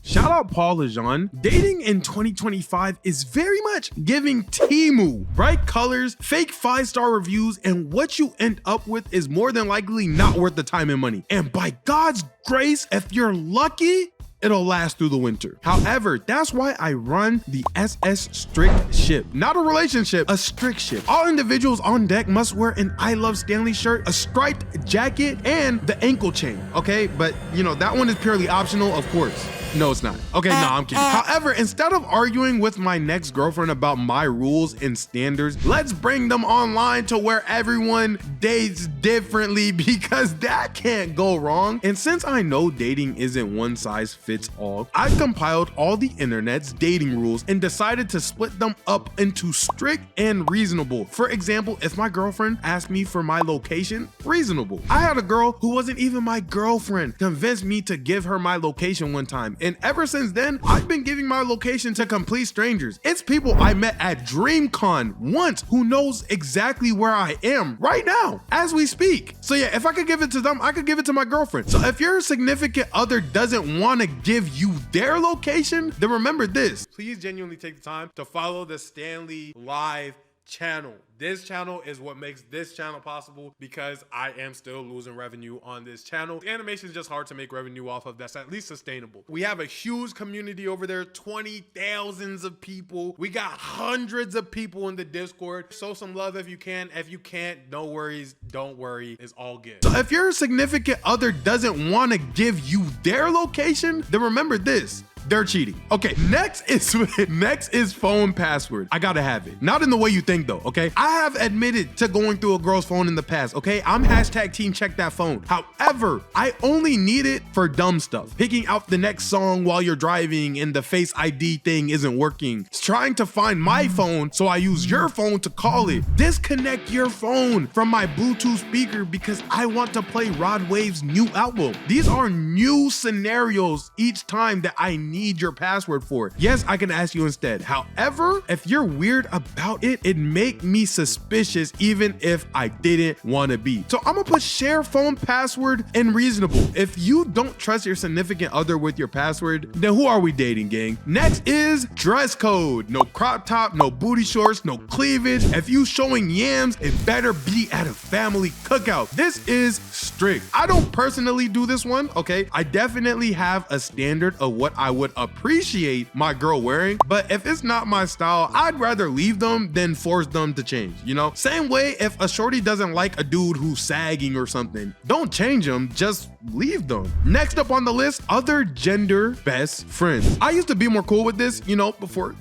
Shout out Paul Lejeune. Dating in 2025 is very much giving Temu. Bright colors, fake 5-star reviews, and what you end up with is more than likely not worth the time and money. And by God's grace, if you're lucky, it'll last through the winter. However, that's why I run the SS Strict ship. Not a relationship, a strict ship. All individuals on deck must wear an I Love Stanley shirt, a striped jacket, and the ankle chain, okay? But, you know, that one is purely optional, of course. No, it's not. Okay, no, I'm kidding. However, instead of arguing with my next girlfriend about my rules and standards, let's bring them online to where everyone dates differently, because that can't go wrong. And since I know dating isn't one size fits all, I compiled all the internet's dating rules and decided to split them up into strict and reasonable. For example, if my girlfriend asked me for my location, reasonable. I had a girl who wasn't even my girlfriend convince me to give her my location one time. And ever since then, I've been giving my location to complete strangers. It's people I met at DreamCon once who knows exactly where I am right now as we speak. So yeah, if I could give it to them, I could give it to my girlfriend. So if your significant other doesn't want to give you their location, then remember this. Please genuinely take the time to follow the Stanley Live channel. This channel is what makes this channel possible, because I am still losing revenue on this channel. Animation is just hard to make revenue off of that's at least sustainable. We have a huge community over there, 20,000s of people. We got hundreds of people in the Discord. Show some love if you can. If you can't, no worries, don't worry, it's all good. So if your significant other doesn't want to give you their location, then remember this. They're cheating. Okay, next is phone password. I gotta have it. Not in the way you think though, okay? I have admitted to going through a girl's phone in the past, okay? I'm hashtag team check that phone. However, I only need it for dumb stuff. Picking out the next song while you're driving and the Face ID thing isn't working. It's trying to find my phone, so I use your phone to call it. Disconnect your phone from my Bluetooth speaker because I want to play Rod Wave's new album. These are new scenarios each time that I need your password for. Yes, I can ask you instead. However, if you're weird about it, it make me suspicious even if I didn't want to be. So I'm gonna put share phone password and reasonable. If you don't trust your significant other with your password, then who are we dating, gang? Next is dress code. No crop top, no booty shorts, no cleavage. If you showing yams, it better be at a family cookout. This is strict. I don't personally do this one, okay? I definitely have a standard of what I would appreciate my girl wearing, but if it's not my style, I'd rather leave them than force them to change, you know? Same way, if a shorty doesn't like a dude who's sagging or something, don't change them, just leave them. Next up on the list, other gender best friends. I used to be more cool with this, you know, before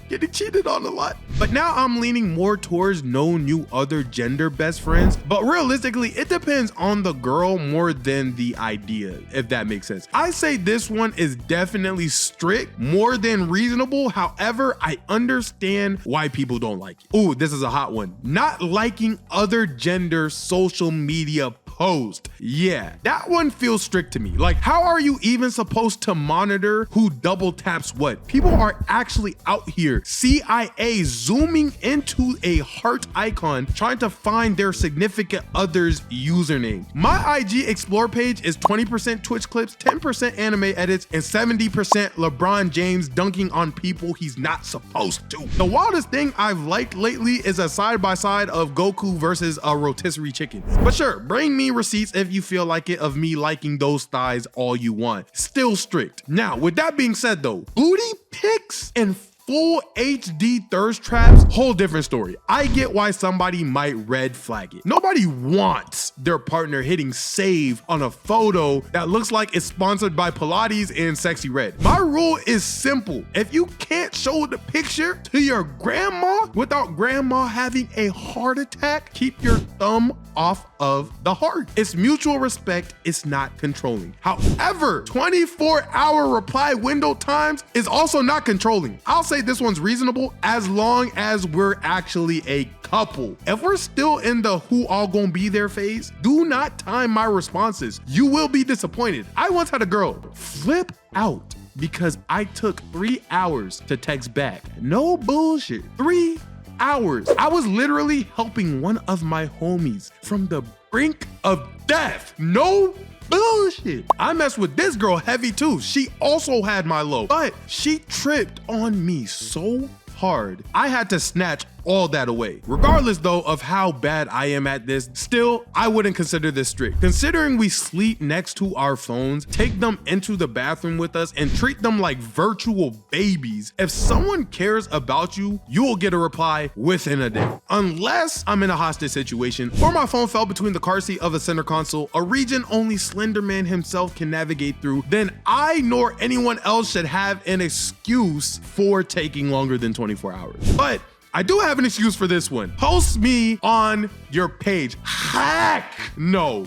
getting cheated on a lot. But now I'm leaning more towards no new other gender best friends. But realistically, it depends on the girl more than the idea, if that makes sense. I say this one is definitely strict, more than reasonable. However, I understand why people don't like it. Ooh, this is a hot one. Not liking other gender social media post. Yeah, that one feels strict to me. Like, how are you even supposed to monitor who double taps what? People are actually out here, CIA zooming into a heart icon, trying to find their significant other's username. My IG explore page is 20% Twitch clips, 10% anime edits, and 70% LeBron James dunking on people he's not supposed to. The wildest thing I've liked lately is a side-by-side of Goku versus a rotisserie chicken. But sure, bring me receipts if you feel like it of me liking those thighs all you want. Still strict. Now, with that being said though, booty pics and full HD thirst traps, whole different story. I get why somebody might red flag it. Nobody wants their partner hitting save on a photo that looks like it's sponsored by Pilates and Sexy Red. My rule is simple. If you can't show the picture to your grandma without grandma having a heart attack, keep your thumb off of the heart. It's mutual respect, it's not controlling. However, 24-hour reply window times is also not controlling. I'll say this one's reasonable as long as we're actually a couple. If we're still in the who all gonna be there phase, do not time my responses. You will be disappointed. I once had a girl flip out because I took 3 hours to text back. No bullshit. 3 hours. I was literally helping one of my homies from the brink of death. No bullshit. I messed with this girl heavy too. She also had my low, but she tripped on me so hard, I had to snatch all that away. Regardless though of how bad I am at this, still, I wouldn't consider this strict. Considering we sleep next to our phones, take them into the bathroom with us, and treat them like virtual babies, if someone cares about you, you will get a reply within a day. Unless I'm in a hostage situation, or my phone fell between the car seat of a center console, a region only Slender Man himself can navigate through, then I nor anyone else should have an excuse for taking longer than 24 hours. But I do have an excuse for this one. Post me on your page. Hack. No,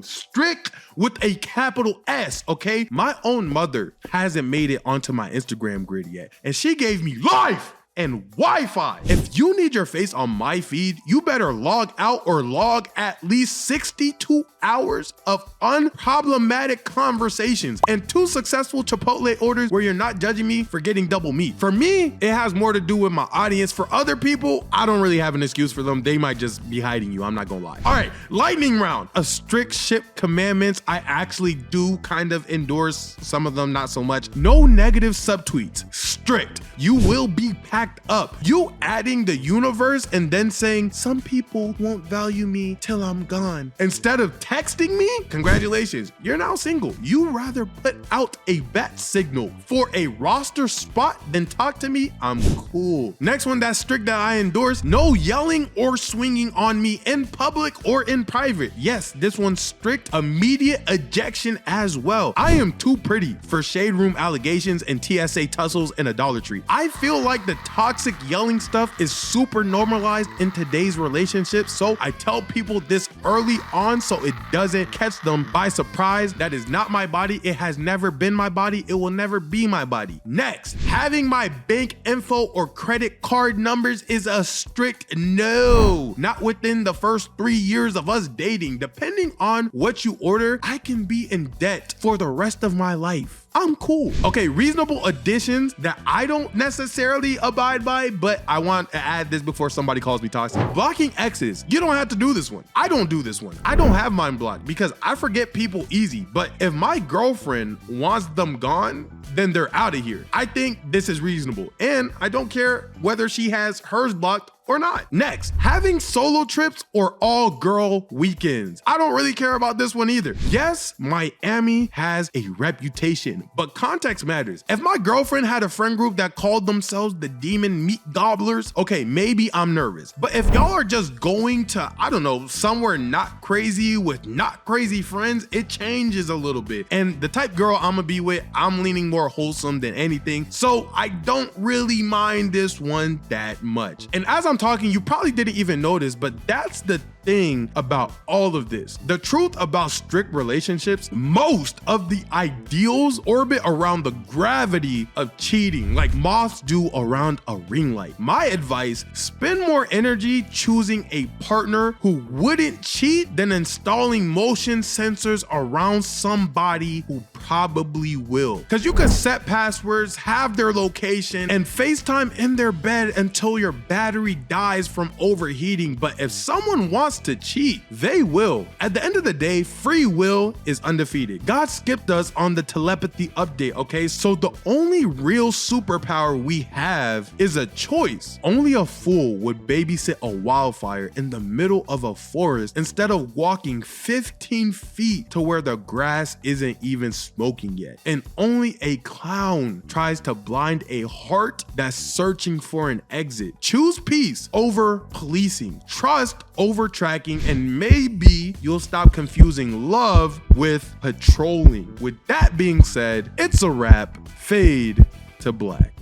strict with a capital S, okay? My own mother hasn't made it onto my Instagram grid yet, and she gave me life and Wi-Fi. If you need your face on my feed, you better log out or log at least 62 hours of unproblematic conversations and 2 successful Chipotle orders where you're not judging me for getting double meat. For me, it has more to do with my audience. For other people, I don't really have an excuse for them. They might just be hiding you, I'm not gonna lie. All right, lightning round. A strict ship commandments, I actually do kind of endorse some of them, not so much. No negative subtweets, strict. You will be packed up. You adding the universe and then saying, some people won't value me till I'm gone. Instead of texting me, congratulations, you're now single. You rather put out a bat signal for a roster spot than talk to me, I'm cool. Next one that's strict that I endorse, no yelling or swinging on me in public or in private. Yes, this one's strict, immediate ejection as well. I am too pretty for shade room allegations and TSA tussles and idolatry. I feel like the toxic yelling stuff is super normalized in today's relationships, so I tell people this early on so it doesn't catch them by surprise. That is not my body. It has never been my body. It will never be my body. Next, having my bank info or credit card numbers is a strict no. Not within the first 3 years of us dating. Depending on what you order, I can be in debt for the rest of my life. I'm cool. Okay, reasonable additions that I don't necessarily abide by, but I want to add this before somebody calls me toxic. Blocking exes. You don't have to do this one. I don't do this one. I don't have mine blocked because I forget people easy. But if my girlfriend wants them gone, then they're out of here. I think this is reasonable. And I don't care whether she has hers blocked or not. Next, having solo trips or all girl weekends. I don't really care about this one either. Yes, Miami has a reputation, but context matters. If my girlfriend had a friend group that called themselves the Demon Meat Gobblers, okay, maybe I'm nervous. But if y'all are just going to, I don't know, somewhere not crazy with not crazy friends, it changes a little bit. And the type girl I'm gonna be with, I'm leaning more wholesome than anything. So I don't really mind this one that much. And as I'm talking, you probably didn't even notice, but that's the thing about all of this. The truth about strict relationships, most of the ideals orbit around the gravity of cheating, like moths do around a ring light. My advice, spend more energy choosing a partner who wouldn't cheat than installing motion sensors around somebody who probably will. Because you can set passwords, have their location, and FaceTime in their bed until your battery dies from overheating. But if someone wants to cheat, they will. At the end of the day, free will is undefeated. God skipped us on the telepathy update, okay? So the only real superpower we have is a choice. Only a fool would babysit a wildfire in the middle of a forest instead of walking 15 feet to where the grass isn't even smoking yet. And only a clown tries to blind a heart that's searching for an exit. Choose peace over policing, trust over tracking, and maybe you'll stop confusing love with patrolling. With that being said, it's a wrap. Fade to black.